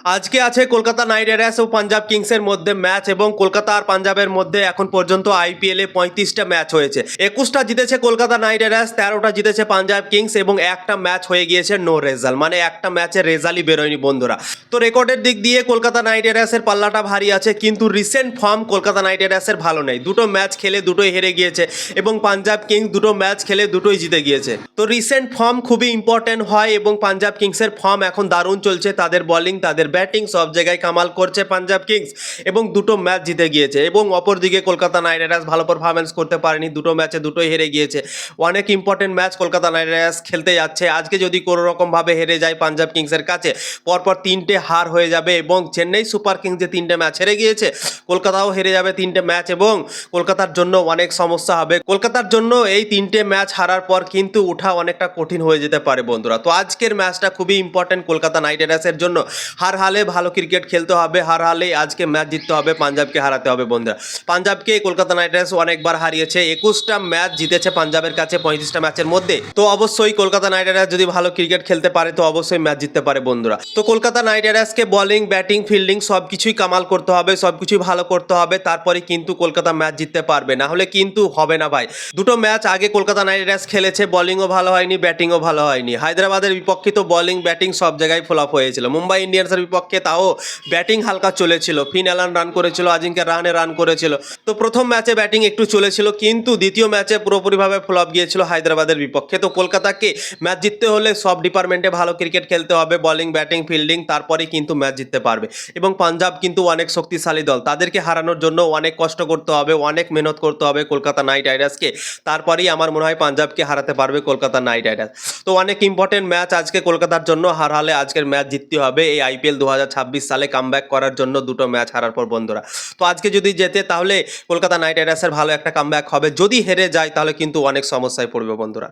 আজকে আছে Kolkata night Riders ও পাঞ্জাব কিংসের মধ্যে ম্যাচ এবং কলকাতা আর পাঞ্জাবের মধ্যে এখন পর্যন্ত আইপিএলে 35টা ম্যাচ হয়েছে। 21টা জিতেছে কলকাতা নাইট রাইডার্স, 13টা জিতেছে পাঞ্জাব কিংস এবং একটা ম্যাচ হয়ে গিয়েছে নো রেজাল্ট, মানে একটা ম্যাচের রেজাল্টই বেরোয়নি বন্ধুরা। তো রেকর্ডের দিক দিয়ে কলকাতা নাইট রাইডার্সের পাল্লাটা ভারী আছে, কিন্তু রিসেন্ট ফর্ম কলকাতা নাইট রাইডার্সের ভালো নেই। দুটো ম্যাচ খেলে দুটোই হেরে গিয়েছে এবং পাঞ্জাব কিংস দুটো ম্যাচ খেলে দুটোই জিতে গিয়েছে। তো রিসেন্ট ফর্ম খুবই ইম্পর্টেন্ট হয় এবং পাঞ্জাব কিংসের ফর্ম এখন দারুণ চলছে। তাদের বলিং, তাদের ব্যাটিং সব জায়গায় কামাল করছে পাঞ্জাব কিংস এবং দুটো ম্যাচ জিতে গিয়েছে। এবং অপরদিকে কলকাতা নাইট রাইডার্স ভালো পারফরমেন্স করতে পারেনি, দুটো ম্যাচে দুটোই হেরে গিয়েছে। অনেক important match Kolkata night Riders খেলতে যাচ্ছে। আজকে যদি কোনো রকমভাবে হেরে যায় পাঞ্জাব কিংসের কাছে, পরপর তিনটে হার হয়ে যাবে এবং চেন্নাই সুপার কিংস যে তিনটে ম্যাচ হেরে গিয়েছে, কলকাতাও হেরে যাবে তিনটে ম্যাচ এবং কলকাতার জন্য অনেক সমস্যা হবে। কলকাতার জন্য এই তিনটে ম্যাচ হারার পর কিন্তু ওঠা অনেকটা কঠিন হয়ে যেতে পারে বন্ধুরা। তো আজকের ম্যাচটা খুবই ইম্পর্টেন্ট কলকাতা নাইট রাইডার্সের জন্য। হার হালে ভালো ক্রিকেট খেলতে হবে, হার হালে আজকে ম্যাচ জিততে হবে, পাঞ্জাবকে হারাতে হবে বন্ধুরা। পাঞ্জাবকে কলকাতা নাইট রাইডার্স অনেকবার হারিয়েছে, 21টা ম্যাচ জিতেছে পাঞ্জাবের কাছে 35টা ম্যাচের মধ্যে। তো অবশ্যই কলকাতা নাইট রাইডার্স যদি ভালো ক্রিকেট খেলতে পারে তো অবশ্যই ম্যাচ জিততে পারে বন্ধুরা। তো কলকাতা নাইট রাইডার্সকে বলিং, ব্যাটিং, ফিল্ডিং সবকিছুই কামাল করতে হবে, সবকিছুই ভালো করতে হবে, তারপরে কিন্তু কলকাতা ম্যাচ জিততে পারবে, না হলে কিন্তু হবে না ভাই। দুটো ম্যাচ আগে কলকাতা নাইট রাইডার্স খেলেছে, বলিংও ভালো হয়নি, ব্যাটিংও ভালো হয়নি। হায়দ্রাবাদের বিপক্ষে তো বলিং ব্যাটিং সব জায়গায় ফ্লপ হয়েছিল। মুম্বাই ইন্ডিয়ান্সের বিপক্ষে তাও ব্যাটিং হালকা চলেছিল, ফিন অ্যালান রান করেছিল, আজিঙ্কা রাহানে রান করেছিল। তো প্রথম ম্যাচে ব্যাটিং একটু চলেছিল, কিন্তু দ্বিতীয় ম্যাচে পুরোপুরিভাবে ফ্লপ গিয়েছিল হায়দ্রাবাদের বিপক্ষে। তো কলকাতাকে ম্যাচ জিততে হলে সব ডিপার্টমেন্টে ভালো ক্রিকেট খেলতে হবে, বলিং, ব্যাটিং, ফিল্ডিং, তারপরেই কিন্তু ম্যাচ জিততে পারবে। এবং পাঞ্জাব কিন্তু অনেক শক্তিশালী দল, তাদেরকে হারানোর জন্য অনেক কষ্ট করতে হবে, অনেক মেহনত করতে হবে কলকাতা নাইট রাইডার্সকে, তারপরেই আমার মনে হয় পাঞ্জাবকে হারাতে পারবে কলকাতা নাইট রাইডার্স। তো অনেক ইম্পর্টেন্ট ম্যাচ আজকে কলকাতার জন্য, হার হালে আজকের ম্যাচ জিততে হবে এই আইপিএল 2026 সালে কামব্যাক করার জন্য দুটো ম্যাচ হারার পর বন্ধুরা। তো আজকে যদি জেতে তাহলে কলকাতা নাইট রাইডার্সের ভালো একটা কামব্যাক হবে, যদি হেরে যায় তাহলে কিন্তু অনেক সমস্যায় পড়বে বন্ধুরা।